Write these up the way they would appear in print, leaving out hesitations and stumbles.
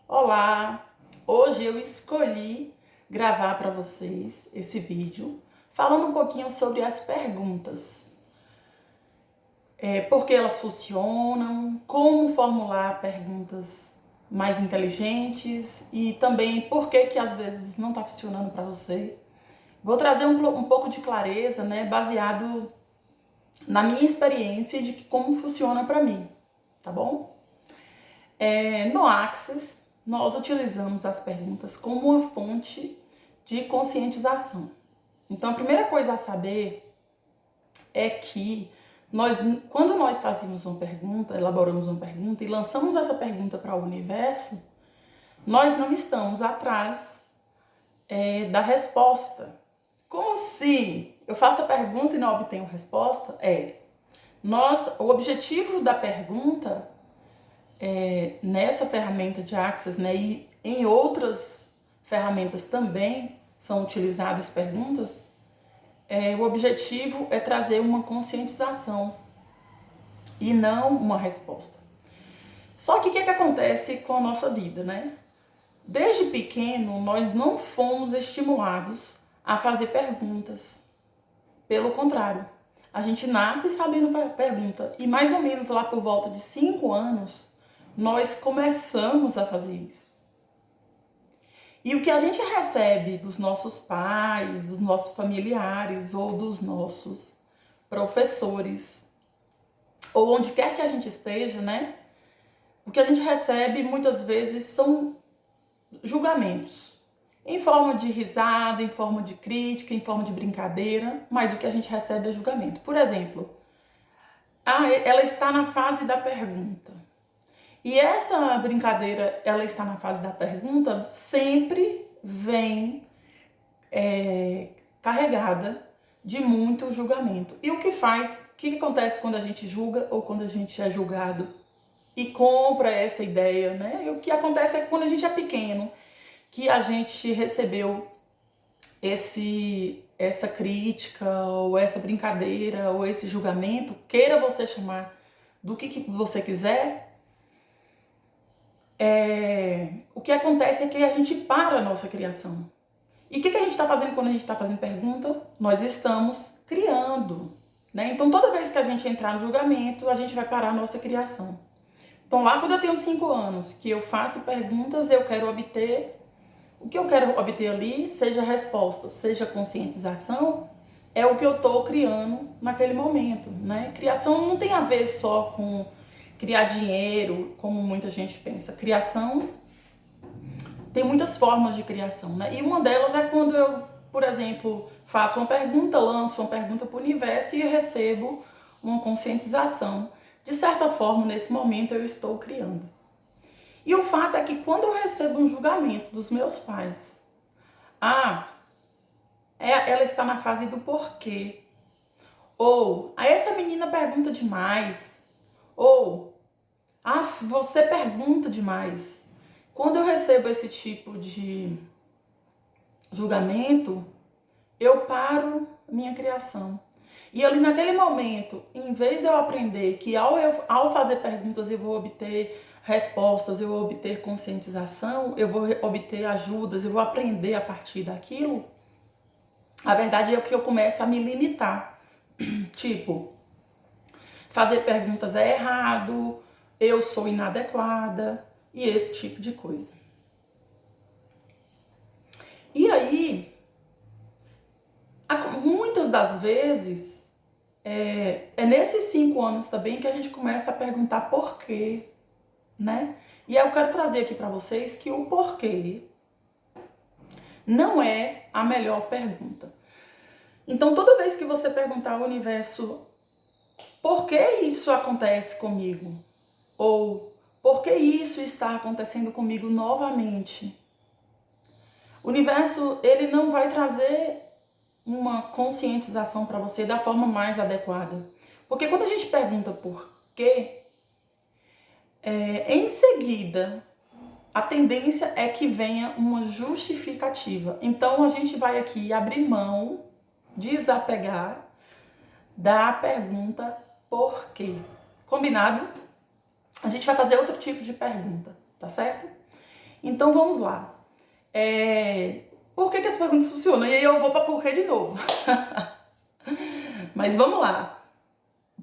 Olá! Hoje eu escolhi gravar para vocês esse vídeo falando um pouquinho sobre as perguntas. Por que elas funcionam, como formular perguntas mais inteligentes e também por que às vezes não está funcionando para você. Vou trazer um pouco de clareza, né, baseado na minha experiência de como funciona para mim, tá bom? No Access, nós utilizamos as perguntas como uma fonte de conscientização. Então, a primeira coisa a saber é que quando nós fazemos uma pergunta, elaboramos uma pergunta e lançamos essa pergunta para o universo, nós não estamos atrás da resposta. Como assim? Eu faço a pergunta e não obtenho resposta? O objetivo da pergunta nessa ferramenta de Access, né, e em outras ferramentas também são utilizadas perguntas, o objetivo é trazer uma conscientização e não uma resposta. Só que o que acontece com a nossa vida, né? Desde pequeno, nós não fomos estimulados a fazer perguntas. Pelo contrário, a gente nasce sabendo fazer pergunta e mais ou menos lá por volta de 5 anos, nós começamos a fazer isso. E o que a gente recebe dos nossos pais, dos nossos familiares ou dos nossos professores, ou onde quer que a gente esteja, né? O que a gente recebe muitas vezes são julgamentos, em forma de risada, em forma de crítica, em forma de brincadeira, mas o que a gente recebe é julgamento. Por exemplo, ela está na fase da pergunta. E essa brincadeira, ela está na fase da pergunta, sempre vem carregada de muito julgamento. E o que acontece quando a gente julga ou quando a gente é julgado e compra essa ideia, né? E o que acontece é que quando a gente é pequeno, que a gente recebeu essa crítica ou essa brincadeira ou esse julgamento, queira você chamar do que você quiser, o que acontece é que a gente para a nossa criação. E o que a gente está fazendo quando a gente está fazendo pergunta? Nós estamos criando, né? Então, toda vez que a gente entrar no julgamento, a gente vai parar a nossa criação. Então, lá quando eu tenho 5 anos, que eu faço perguntas, eu quero obter... O que eu quero obter ali, seja resposta, seja conscientização, é o que eu estou criando naquele momento, né? Criação não tem a ver só com criar dinheiro, como muita gente pensa. Criação tem muitas formas de criação, né? E uma delas é quando eu, por exemplo, faço uma pergunta, lanço uma pergunta para o universo e recebo uma conscientização. De certa forma, nesse momento, eu estou criando. E o fato é que quando eu recebo um julgamento dos meus pais, ela está na fase do porquê. Ou, essa menina pergunta demais. Ou, você pergunta demais. Quando eu recebo esse tipo de julgamento, eu paro minha criação. E ali naquele momento, em vez de eu aprender que ao fazer perguntas eu vou obter respostas, eu vou obter conscientização, eu vou obter ajudas, eu vou aprender a partir daquilo, a verdade é que eu começo a me limitar. Tipo, fazer perguntas é errado, eu sou inadequada e esse tipo de coisa. E aí, muitas das vezes, é nesses 5 anos também que a gente começa a perguntar por quê, né? E aí eu quero trazer aqui para vocês que o porquê não é a melhor pergunta. Então, toda vez que você perguntar ao universo por que isso acontece comigo? Ou por que isso está acontecendo comigo novamente? O universo, ele não vai trazer uma conscientização para você da forma mais adequada. Porque quando a gente pergunta por quê, em seguida, a tendência é que venha uma justificativa. Então, a gente vai aqui abrir mão, desapegar da pergunta por quê. Combinado? A gente vai fazer outro tipo de pergunta, tá certo? Então vamos lá. Por que as perguntas funcionam? E aí eu vou para por que de novo. Mas vamos lá.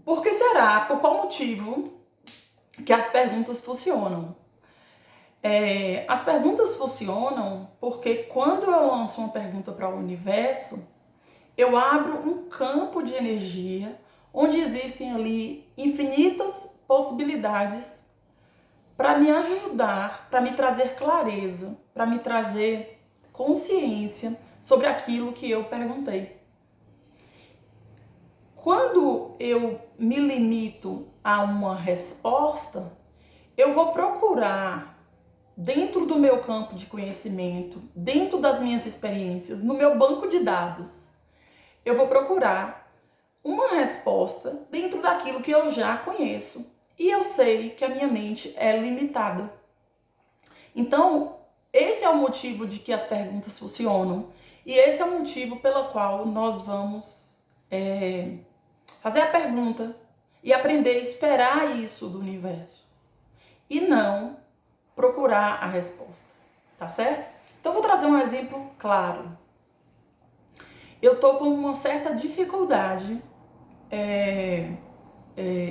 Por que será? Por qual motivo que as perguntas funcionam? As perguntas funcionam porque quando eu lanço uma pergunta para o universo, eu abro um campo de energia onde existem ali infinitas possibilidades para me ajudar, para me trazer clareza, para me trazer consciência sobre aquilo que eu perguntei. Quando eu me limito a uma resposta, eu vou procurar dentro do meu campo de conhecimento, dentro das minhas experiências, no meu banco de dados, eu vou procurar uma resposta dentro daquilo que eu já conheço. E eu sei que a minha mente é limitada. Então, esse é o motivo de que as perguntas funcionam. E esse é o motivo pelo qual nós vamos fazer a pergunta e aprender a esperar isso do universo. E não procurar a resposta. Tá certo? Então, eu vou trazer um exemplo claro. Eu tô com uma certa dificuldade.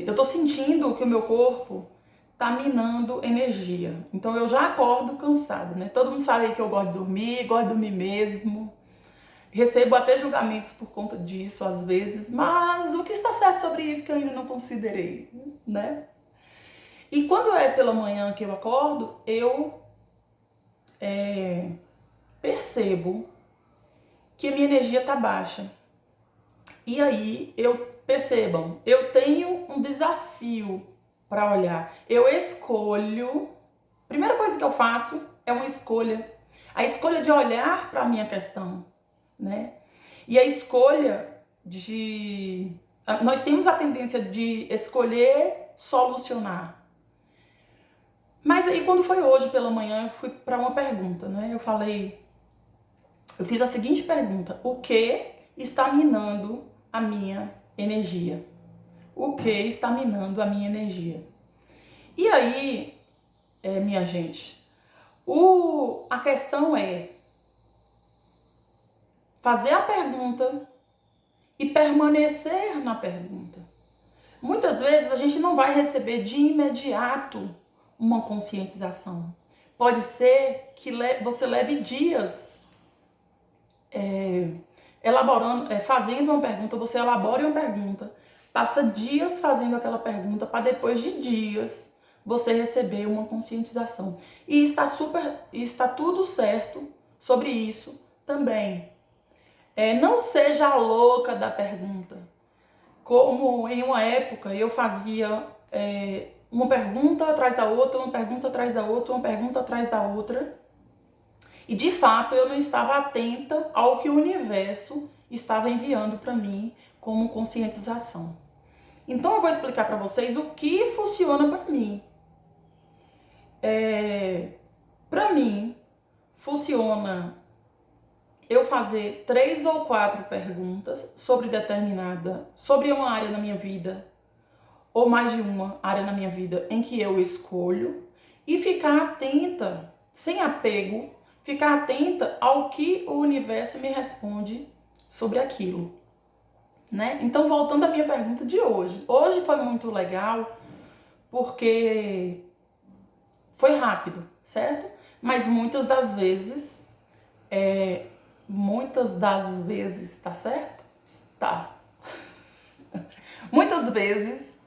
Eu tô sentindo que o meu corpo tá minando energia. Então eu já acordo cansada, né? Todo mundo sabe que eu gosto de dormir mesmo. Recebo até julgamentos por conta disso às vezes, mas o que está certo sobre isso que eu ainda não considerei, né? E quando é pela manhã que eu acordo, eu percebo que a minha energia tá baixa. E aí percebam, eu tenho um desafio para olhar. Eu escolho, primeira coisa que eu faço é uma escolha. A escolha de olhar para a minha questão, né? E a escolha de... Nós temos a tendência de escolher solucionar. Mas aí quando foi hoje pela manhã, eu fui para uma pergunta, né? Eu fiz a seguinte pergunta: o que está minando a minha energia? O que está minando a minha energia? E aí, minha gente, a questão é fazer a pergunta e permanecer na pergunta. Muitas vezes a gente não vai receber de imediato uma conscientização. Pode ser que você leve dias fazendo uma pergunta, você elabora uma pergunta, passa dias fazendo aquela pergunta para depois de dias você receber uma conscientização. E está tudo certo sobre isso também. Não seja a louca da pergunta. Como em uma época eu fazia uma pergunta atrás da outra, uma pergunta atrás da outra, uma pergunta atrás da outra. E de fato eu não estava atenta ao que o universo estava enviando para mim como conscientização. Então eu vou explicar para vocês o que funciona para mim. Para mim, funciona eu fazer 3 ou 4 perguntas sobre uma área na minha vida, ou mais de uma área na minha vida em que eu escolho, e ficar atenta, sem apego, ficar atenta ao que o universo me responde sobre aquilo, né? Então, voltando à minha pergunta de hoje. Hoje foi muito legal porque foi rápido, certo? Mas muitas das vezes, tá certo? Tá. Muitas vezes,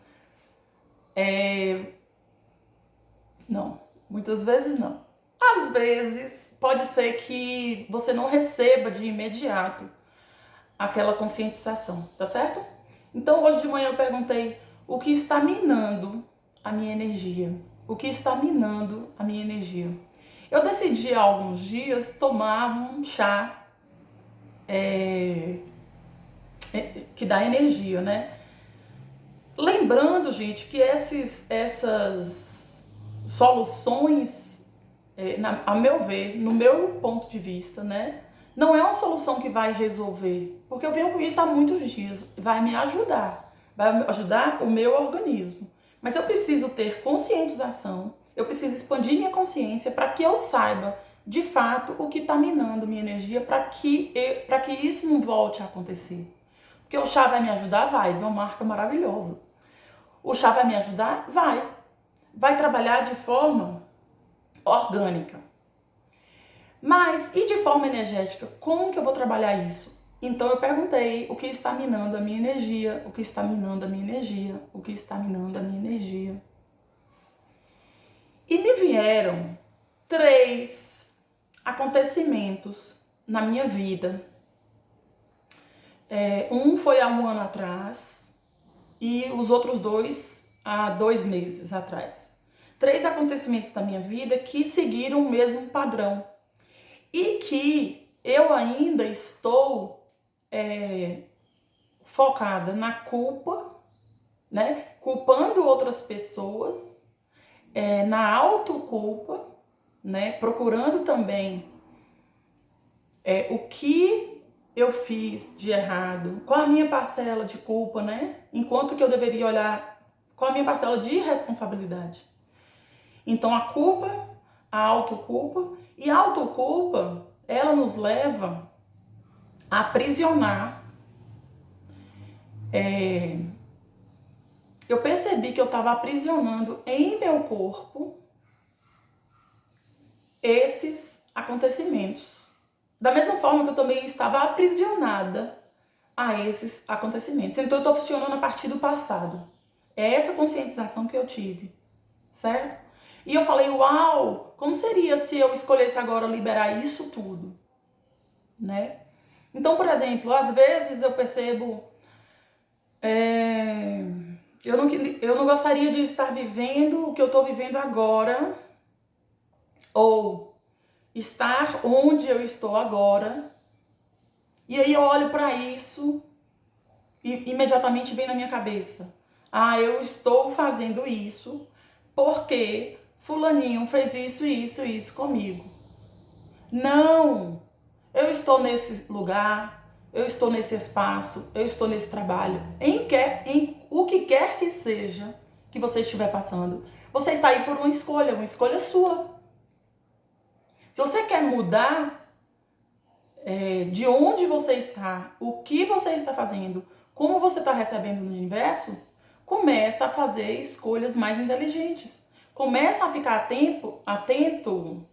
muitas vezes não. Às vezes, pode ser que você não receba de imediato aquela conscientização, tá certo? Então, hoje de manhã eu perguntei o que está minando a minha energia. O que está minando a minha energia? Eu decidi há alguns dias tomar um chá que dá energia, né? Lembrando, gente, que essas soluções, a meu ver, no meu ponto de vista, né? Não é uma solução que vai resolver, porque eu venho com isso há muitos dias, vai me ajudar, vai ajudar o meu organismo. Mas eu preciso ter conscientização Eu preciso expandir minha consciência para que eu saiba, de fato, o que está minando minha energia para que isso não volte a acontecer. Porque o chá vai me ajudar? Vai, é uma marca maravilhosa. O chá vai me ajudar? Vai. Vai trabalhar de forma orgânica. Mas, e de forma energética? Como que eu vou trabalhar isso? Então eu perguntei o que está minando a minha energia, o que está minando a minha energia, o que está minando a minha energia. E me vieram 3 acontecimentos na minha vida. Um foi há 1 ano atrás e os outros 2 há 2 meses atrás. 3 acontecimentos da minha vida que seguiram o mesmo padrão e que eu ainda estou focada na culpa, né? Culpando outras pessoas, na autoculpa, né? Procurando também o que eu fiz de errado, qual a minha parcela de culpa, né? Enquanto que eu deveria olhar qual a minha parcela de responsabilidade. Então a culpa, a autoculpa, e a autoculpa, ela nos leva a aprisionar. Eu percebi que eu estava aprisionando em meu corpo esses acontecimentos. Da mesma forma que eu também estava aprisionada a esses acontecimentos. Então eu estou funcionando a partir do passado. É essa conscientização que eu tive, certo? E eu falei, uau, como seria se eu escolhesse agora liberar isso tudo, né? Então, por exemplo, às vezes eu percebo, eu não gostaria de estar vivendo o que eu estou vivendo agora, ou estar onde eu estou agora. E aí eu olho para isso e imediatamente vem na minha cabeça, eu estou fazendo isso porque fulaninho fez isso comigo. Não! Eu estou nesse lugar, eu estou nesse espaço, eu estou nesse trabalho, em o que quer que seja que você estiver passando. Você está aí por uma escolha sua. Se você quer mudar de onde você está, o que você está fazendo, como você está recebendo no universo, começa a fazer escolhas mais inteligentes. Começa a ficar atento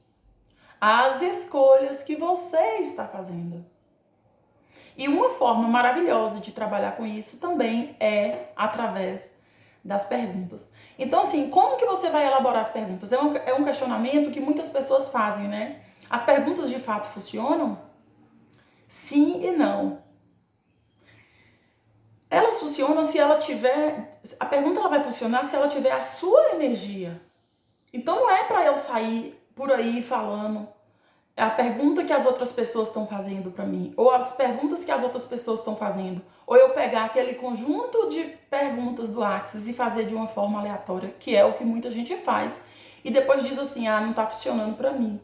às escolhas que você está fazendo. E uma forma maravilhosa de trabalhar com isso também é através das perguntas. Então, assim, como que você vai elaborar as perguntas? É um questionamento que muitas pessoas fazem, né? As perguntas de fato funcionam? Sim e não. Elas funcionam se ela tiver... A pergunta ela vai funcionar se ela tiver a sua energia. Então não é para eu sair por aí falando a pergunta que as outras pessoas estão fazendo para mim, ou as perguntas que as outras pessoas estão fazendo, ou eu pegar aquele conjunto de perguntas do Axis e fazer de uma forma aleatória, que é o que muita gente faz, e depois diz assim, não está funcionando para mim.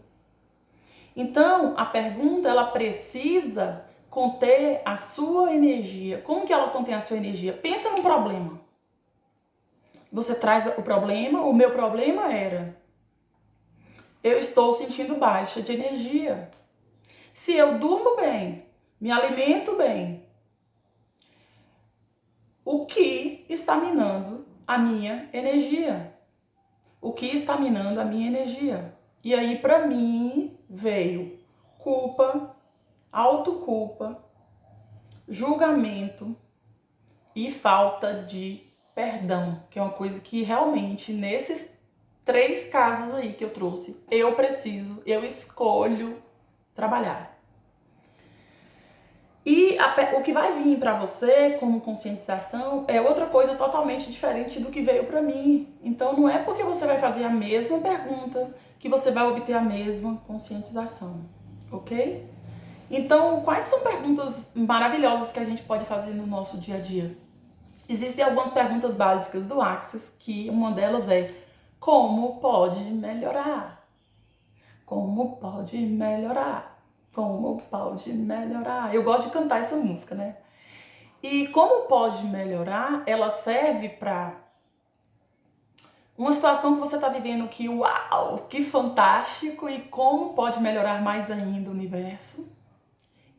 Então, a pergunta, ela precisa conter a sua energia. Como que ela contém a sua energia? Pensa no problema. Você traz o problema, o meu problema era... eu estou sentindo baixa de energia. Se eu durmo bem, me alimento bem, o que está minando a minha energia? O que está minando a minha energia? E aí, para mim, veio culpa, autoculpa, julgamento e falta de perdão, que é uma coisa que realmente, nesses 3 casos aí que eu trouxe, eu escolho trabalhar. E o que vai vir para você como conscientização é outra coisa totalmente diferente do que veio para mim. Então não é porque você vai fazer a mesma pergunta que você vai obter a mesma conscientização, ok? Então, quais são perguntas maravilhosas que a gente pode fazer no nosso dia a dia? Existem algumas perguntas básicas do Axis, que uma delas é: como pode melhorar? Como pode melhorar? Como pode melhorar? Eu gosto de cantar essa música, né? E como pode melhorar, ela serve para Uma situação que você está vivendo que, uau, que fantástico, e como pode melhorar mais ainda o universo?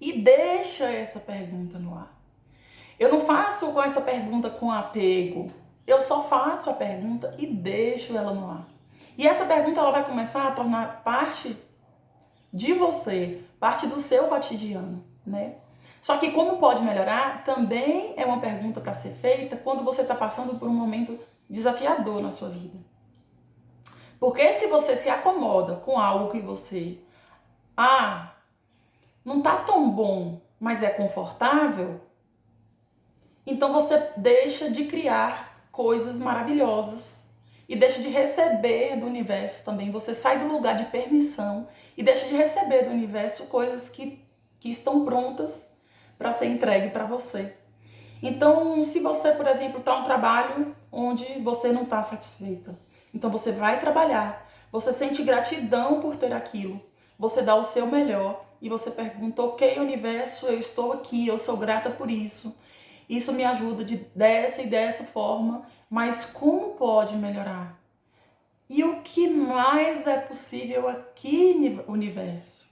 E deixa essa pergunta no ar. Eu não faço com essa pergunta com apego, eu só faço a pergunta e deixo ela no ar. E essa pergunta ela vai começar a tornar parte de você, parte do seu cotidiano, né? Só que como pode melhorar também é uma pergunta para ser feita quando você está passando por um momento desafiador na sua vida. Porque se você se acomoda com algo que você, não tá tão bom, mas é confortável, então você deixa de criar coisas maravilhosas e deixa de receber do universo também. Você sai do lugar de permissão e deixa de receber do universo coisas que estão prontas para ser entregue para você. Então, se você, por exemplo, está em um trabalho onde você não está satisfeita, então você vai trabalhar, você sente gratidão por ter aquilo, você dá o seu melhor e você pergunta, ok, universo, eu estou aqui, eu sou grata por isso. Isso me ajuda dessa e dessa forma, mas como pode melhorar? E o que mais é possível aqui, universo?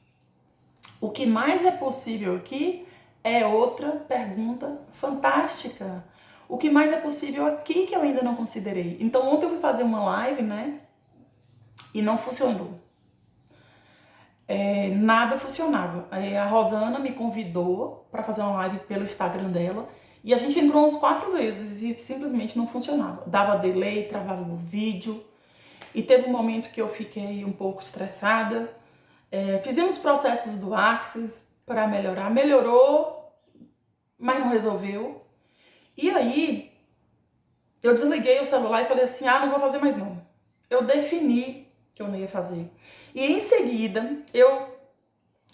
O que mais é possível aqui é outra pergunta fantástica. O que mais é possível aqui que eu ainda não considerei? Então ontem eu fui fazer uma live, né? E não funcionou. Nada funcionava. Aí a Rosana me convidou para fazer uma live pelo Instagram dela. E a gente entrou umas 4 vezes e simplesmente não funcionava. Dava delay, travava o vídeo. E teve um momento que eu fiquei um pouco estressada. Fizemos processos do Axis para melhorar. Melhorou, mas não resolveu. E aí, eu desliguei o celular e falei assim, não vou fazer mais não. Eu defini que eu não ia fazer. E em seguida, eu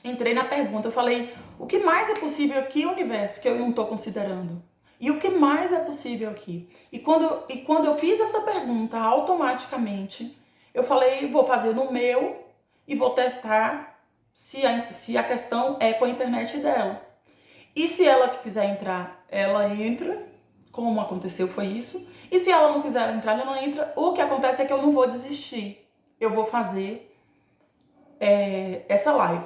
entrei na pergunta, eu falei, o que mais é possível aqui, universo, que eu não estou considerando? E o que mais é possível aqui? E quando eu fiz essa pergunta, automaticamente, eu falei, vou fazer no meu e vou testar se a questão é com a internet dela. E se ela quiser entrar, ela entra, como aconteceu foi isso. E se ela não quiser entrar, ela não entra. O que acontece é que eu não vou desistir. Eu vou fazer essa live.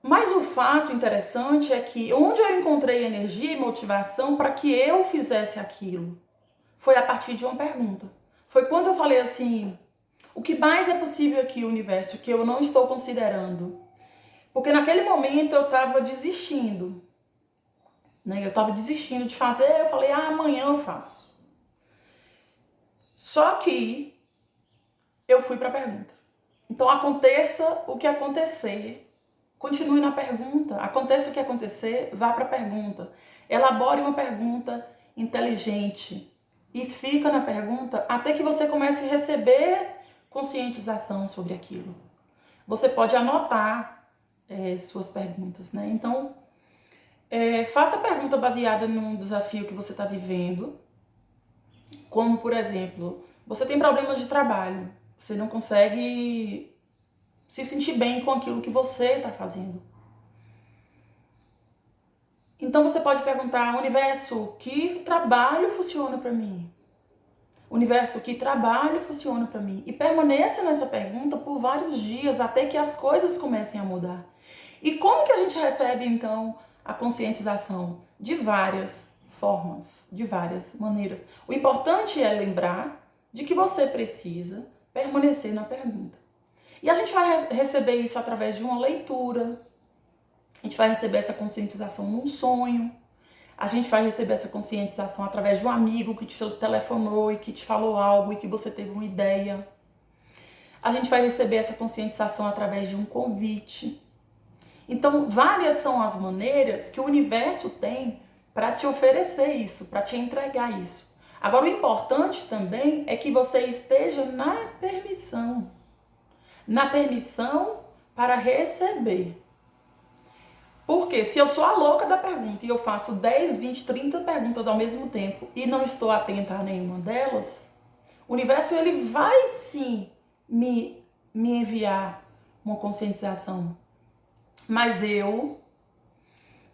Mas o fato interessante é que onde eu encontrei energia e motivação para que eu fizesse aquilo foi a partir de uma pergunta. Foi quando eu falei assim, o que mais é possível aqui, universo, que eu não estou considerando? Porque naquele momento eu estava desistindo. Né? Eu estava desistindo de fazer, eu falei, amanhã eu faço. Só que eu fui para a pergunta. Então aconteça o que acontecer, continue na pergunta. Aconteça o que acontecer, vá para a pergunta. Elabore uma pergunta inteligente e fica na pergunta até que você comece a receber conscientização sobre aquilo. Você pode anotar suas perguntas, né? Então, faça a pergunta baseada num desafio que você está vivendo. Como, por exemplo, você tem problemas de trabalho. Você não consegue se sentir bem com aquilo que você está fazendo. Então você pode perguntar, universo, que trabalho funciona para mim? Universo, que trabalho funciona para mim? E permaneça nessa pergunta por vários dias até que as coisas comecem a mudar. E como que a gente recebe então a conscientização? De várias formas, de várias maneiras. O importante é lembrar de que você precisa permanecer na pergunta. E a gente vai receber isso através de uma leitura, a gente vai receber essa conscientização num sonho, a gente vai receber essa conscientização através de um amigo que te telefonou e que te falou algo e que você teve uma ideia. A gente vai receber essa conscientização através de um convite. Então, várias são as maneiras que o universo tem para te oferecer isso, para te entregar isso. Agora, o importante também é que você esteja na permissão. Na permissão para receber. Porque se eu sou a louca da pergunta e eu faço 10, 20, 30 perguntas ao mesmo tempo e não estou atenta a nenhuma delas, o universo ele vai sim me enviar uma conscientização. Mas eu,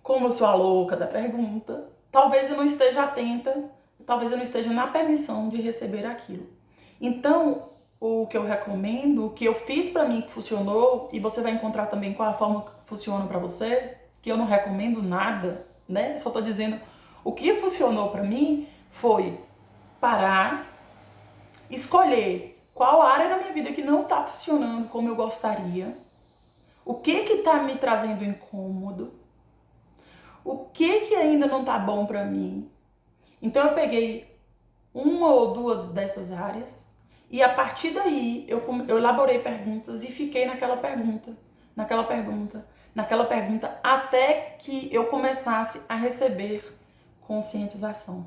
como eu sou a louca da pergunta, talvez eu não esteja atenta, talvez eu não esteja na permissão de receber aquilo. Então, o que eu recomendo, o que eu fiz pra mim que funcionou, e você vai encontrar também qual a forma que funciona pra você, que eu não recomendo nada, né? Só tô dizendo o que funcionou pra mim foi parar, escolher qual área da minha vida que não tá funcionando como eu gostaria, o que tá me trazendo incômodo, o que ainda não tá bom pra mim. Então eu peguei uma ou duas dessas áreas e a partir daí eu elaborei perguntas e fiquei naquela pergunta, até que eu começasse a receber conscientização,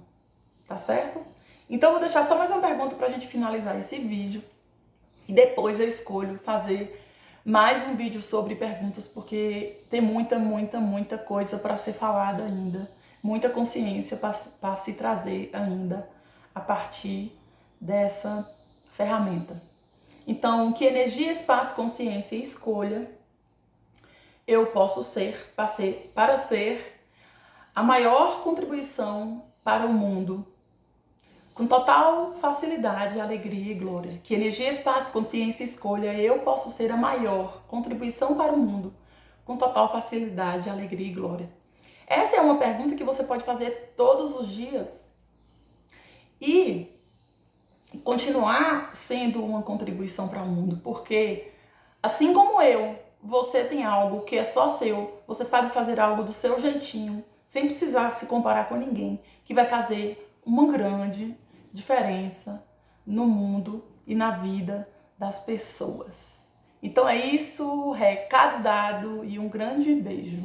tá certo? Então eu vou deixar só mais uma pergunta pra gente finalizar esse vídeo e depois eu escolho fazer mais um vídeo sobre perguntas, porque tem muita coisa para ser falada ainda, muita consciência para se trazer ainda a partir dessa ferramenta. Então, que energia, espaço, consciência e escolha eu posso ser para ser a maior contribuição para o mundo, com total facilidade, alegria e glória. Que energia, espaço, consciência e escolha eu posso ser a maior contribuição para o mundo, com total facilidade, alegria e glória. Essa é uma pergunta que você pode fazer todos os dias e continuar sendo uma contribuição para o mundo, porque assim como eu, você tem algo que é só seu, você sabe fazer algo do seu jeitinho, sem precisar se comparar com ninguém, que vai fazer uma grande diferença no mundo e na vida das pessoas. Então é isso, recado dado e um grande beijo.